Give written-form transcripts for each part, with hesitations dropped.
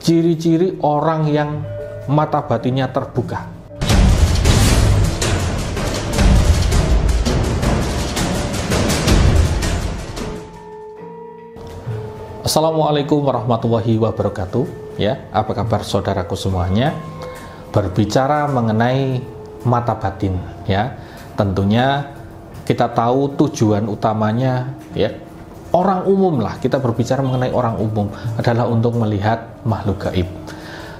ciri-ciri orang yang mata batinnya terbuka. Assalamualaikum warahmatullahi wabarakatuh. Ya, apa kabar saudaraku semuanya? Berbicara mengenai mata batin, ya, tentunya kita tahu tujuan utamanya, ya, orang umum lah. Kita berbicara mengenai orang umum adalah untuk melihat makhluk gaib.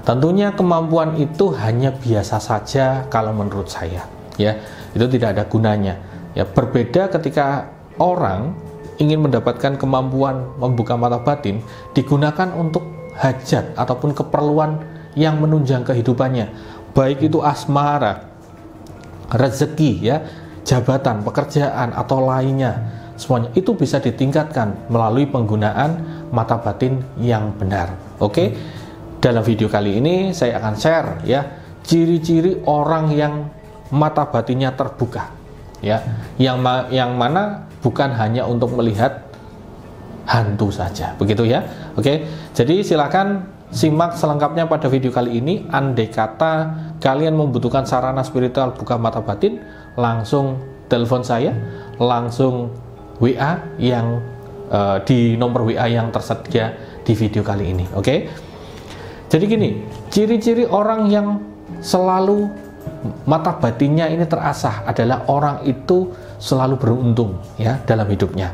Tentunya kemampuan itu hanya biasa saja kalau menurut saya, ya, itu tidak ada gunanya. Ya, berbeda ketika orang ingin mendapatkan kemampuan membuka mata batin digunakan untuk hajat ataupun keperluan yang menunjang kehidupannya, baik itu asmara, rezeki, ya, jabatan, pekerjaan atau lainnya. Semuanya itu bisa ditingkatkan melalui penggunaan mata batin yang benar. Oke, dalam video kali ini saya akan share, ya, ciri-ciri orang yang mata batinnya terbuka, ya, yang mana bukan hanya untuk melihat hantu saja, begitu ya. Oke, jadi silakan simak selengkapnya pada video kali ini. Andai kata kalian membutuhkan sarana spiritual buka mata batin, langsung telepon saya, langsung WA yang di nomor WA yang tersedia di video kali ini. Oke, jadi gini, ciri-ciri orang yang selalu mata batinnya ini terasah adalah orang itu selalu beruntung, ya, dalam hidupnya.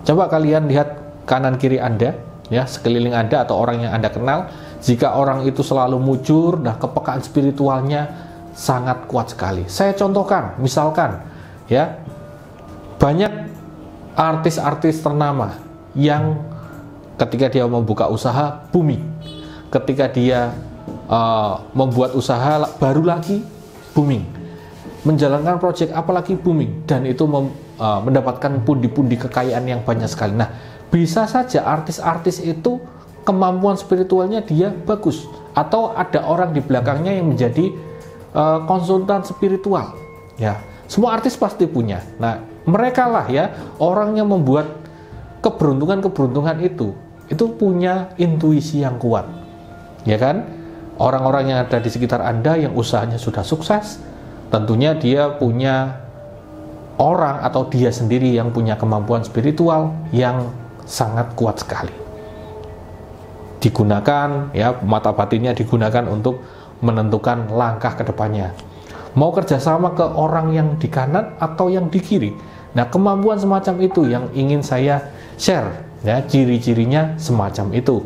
Coba kalian lihat kanan kiri Anda, ya, sekeliling Anda atau orang yang Anda kenal. Jika orang itu selalu mujur, nah, kepekaan spiritualnya sangat kuat sekali. Saya contohkan, misalkan, ya, banyak artis-artis ternama yang ketika dia membuka usaha booming, ketika dia membuat usaha baru lagi booming, menjalankan proyek apalagi booming, dan itu mendapatkan pundi-pundi kekayaan yang banyak sekali. Nah, bisa saja artis-artis itu kemampuan spiritualnya dia bagus, atau ada orang di belakangnya yang menjadi konsultan spiritual, ya. Semua artis pasti punya. Nah, mereka lah, ya, orang yang membuat keberuntungan itu punya intuisi yang kuat, ya kan? Orang-orang yang ada di sekitar Anda yang usahanya sudah sukses, tentunya dia punya orang atau dia sendiri yang punya kemampuan spiritual yang sangat kuat sekali. Digunakan, ya, mata batinnya digunakan untuk menentukan langkah ke depannya. Mau kerjasama ke orang yang di kanan atau yang di kiri. Nah, kemampuan semacam itu yang ingin saya share, ya, ciri-cirinya semacam itu.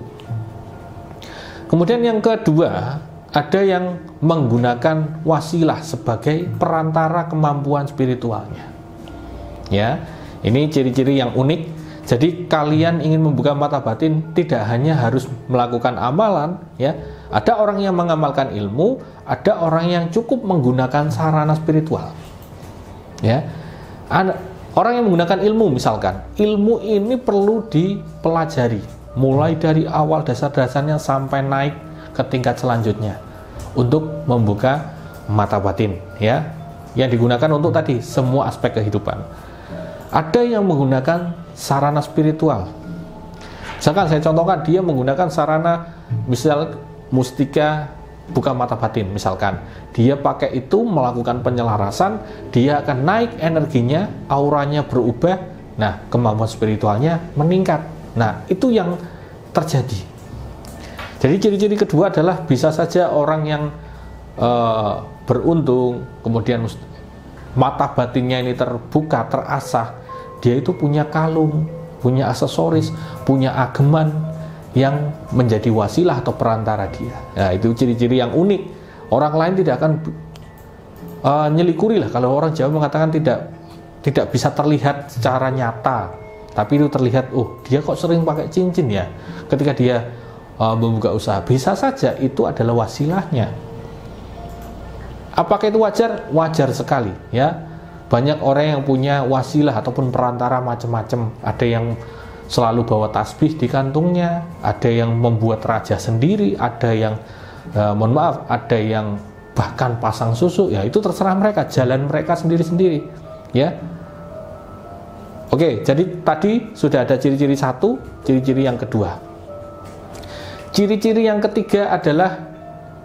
Kemudian yang kedua, ada yang menggunakan wasilah sebagai perantara kemampuan spiritualnya. Ya, ini ciri-ciri yang unik. Jadi kalian ingin membuka mata batin tidak hanya harus melakukan amalan, ya. Ada orang yang mengamalkan ilmu, ada orang yang cukup menggunakan sarana spiritual. Ya. Orang yang menggunakan ilmu, misalkan, ilmu ini perlu dipelajari mulai dari awal dasar-dasarnya sampai naik ke tingkat selanjutnya untuk membuka mata batin, ya. Yang digunakan untuk tadi semua aspek kehidupan. Ada yang menggunakan sarana spiritual. Misalkan saya contohkan, dia menggunakan sarana misal mustika buka mata batin, misalkan dia pakai itu melakukan penyelarasan, dia akan naik energinya, auranya berubah, nah, kemampuan spiritualnya meningkat. Nah, itu yang terjadi. Jadi ciri-ciri kedua adalah bisa saja orang yang beruntung, kemudian mata batinnya ini terbuka, terasah, dia itu punya kalung, punya aksesoris, punya ageman yang menjadi wasilah atau perantara dia. Nah, itu ciri-ciri yang unik. Orang lain tidak akan nyelikuri lah. Kalau orang Jawa mengatakan tidak bisa terlihat secara nyata, tapi itu terlihat, oh, dia kok sering pakai cincin, ya, ketika dia membuka usaha. Bisa saja itu adalah wasilahnya. Apakah itu wajar? Wajar sekali, ya. Banyak orang yang punya wasilah ataupun perantara macam-macam. Ada yang selalu bawa tasbih di kantungnya, ada yang membuat raja sendiri, ada yang mohon maaf, ada yang bahkan pasang susu. Ya, itu terserah mereka, jalan mereka sendiri-sendiri, ya. Oke, jadi tadi sudah ada ciri-ciri satu, ciri-ciri yang kedua. Ciri-ciri yang ketiga adalah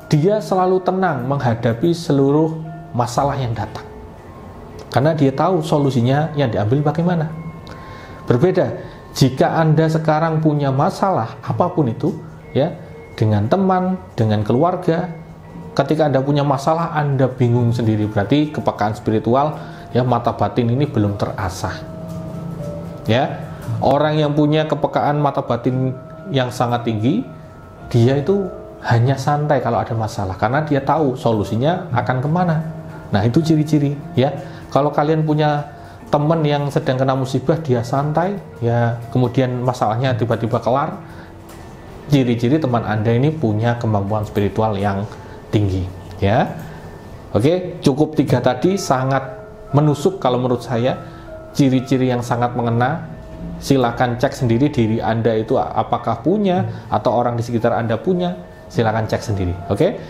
dia selalu tenang menghadapi seluruh masalah yang datang. Karena dia tahu solusinya yang diambil bagaimana. Berbeda jika Anda sekarang punya masalah apapun itu, ya, dengan teman, dengan keluarga, ketika Anda punya masalah Anda bingung sendiri, berarti kepekaan spiritual, ya, mata batin ini belum terasah. Ya, orang yang punya kepekaan mata batin yang sangat tinggi, dia itu hanya santai kalau ada masalah karena dia tahu solusinya akan kemana. Nah, itu ciri-ciri, ya. Kalau kalian punya teman yang sedang kena musibah, dia santai, ya, kemudian masalahnya tiba-tiba kelar, ciri-ciri teman Anda ini punya kemampuan spiritual yang tinggi, ya. Oke, cukup 3 tadi, sangat menusuk kalau menurut saya, ciri-ciri yang sangat mengena. Silakan cek sendiri diri Anda itu apakah punya atau orang di sekitar Anda punya, silakan cek sendiri. Oke.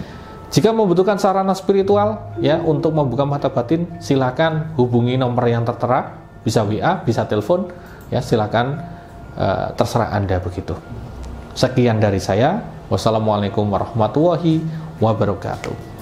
Jika membutuhkan sarana spiritual, ya, untuk membuka mata batin, silakan hubungi nomor yang tertera, bisa WA, bisa telepon, ya, silakan, terserah Anda begitu. Sekian dari saya. Wassalamualaikum warahmatullahi wabarakatuh.